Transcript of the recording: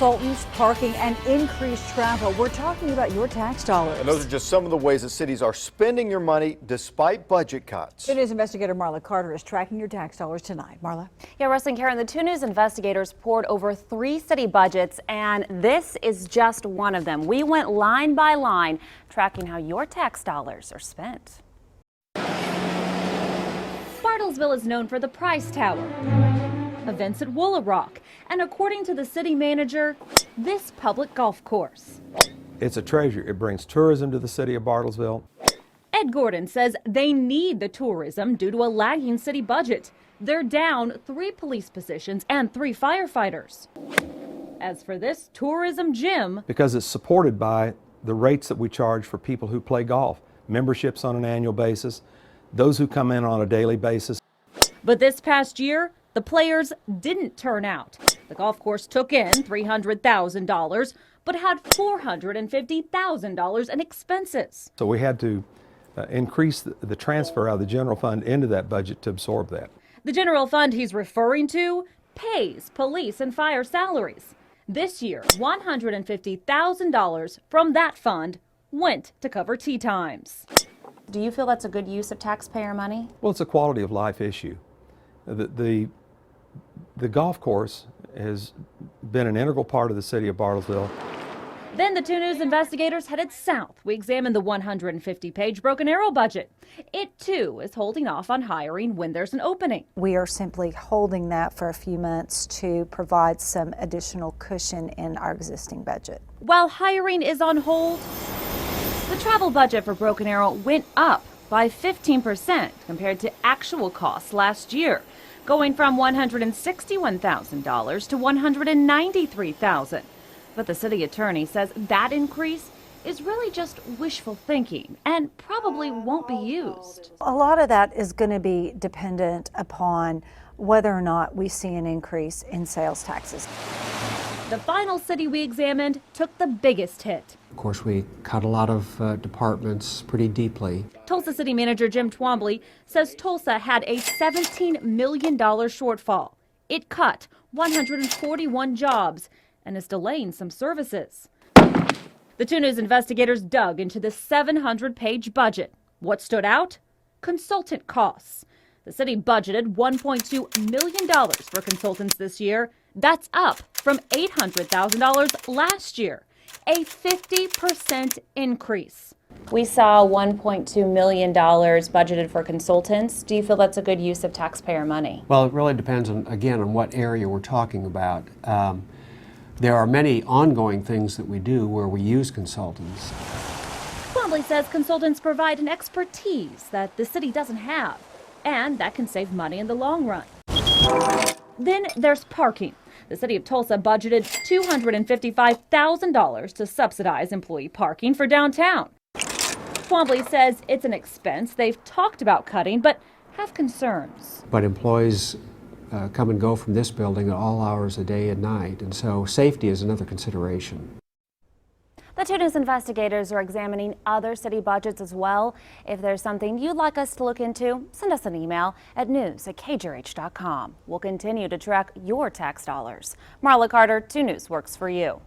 consultants, parking, and increased travel. We're talking about your tax dollars. And those are just some of the ways that cities are spending your money despite budget cuts. 2 News investigator Marla Carter is tracking your tax dollars tonight. Marla? Yeah, Russ and Karen, the 2 News investigators poured over 3 city budgets, and this is just one of them. We went line by line, tracking how your tax dollars are spent. Bartlesville is known for the Price Tower, events at Woolaroc, and according to the city manager, this public golf course. It's a treasure. It brings tourism to the city of Bartlesville. Ed Gordon says they need the tourism due to a lagging city budget. They're down 3 police positions and 3 firefighters. As for this tourism gym, Because it's supported by the rates that we charge for people who play golf, memberships on an annual basis, those who come in on a daily basis. but this past year, the players didn't turn out. The golf course took in $300,000, but had $450,000 in expenses. So we had to increase the transfer out of the general fund into that budget to absorb that. The general fund he's referring to pays police and fire salaries. This year, $150,000 from that fund went to cover tee times. Do you feel that's a good use of taxpayer money? Well, it's a quality of life issue. The golf course has been an integral part of the city of Bartlesville. Then the 2 News investigators headed south. We examined the 150-page Broken Arrow budget. It, too, is holding off on hiring when there's an opening. We are simply holding that for a few months to provide some additional cushion in our existing budget. While hiring is on hold, the travel budget for Broken Arrow went up by 15% compared to actual costs last year, going from $161,000 to $193,000. But the city attorney says that increase is really just wishful thinking and probably won't be used. A lot of that is going to be dependent upon whether or not we see an increase in sales taxes. The final city we examined took the biggest hit. Of course, we cut a lot of departments pretty deeply. Tulsa City Manager Jim Twombly says Tulsa had a $17 million shortfall. It cut 141 jobs and is delaying some services. The 2 News investigators dug into the 700-page budget. What stood out? Consultant costs. The city budgeted $1.2 million for consultants this year. That's up from $800,000 last year, a 50% increase. We saw $1.2 million budgeted for consultants. Do you feel that's a good use of taxpayer money? Well, it really depends on, again, on what area we're talking about. There are many ongoing things that we do where we use consultants. Twombly says consultants provide an expertise that the city doesn't have, and that can save money in the long run. Then there's parking. The city of Tulsa budgeted $255,000 to subsidize employee parking for downtown. Twombly says it's an expense they've talked about cutting, but have concerns. But employees come and go from this building at all hours of day and night, and so safety is another consideration. The 2 News investigators are examining other city budgets as well. If there's something you'd like us to look into, send us an email at news@kjrh.com. We'll continue to track your tax dollars. Marla Carter, 2 News works for you.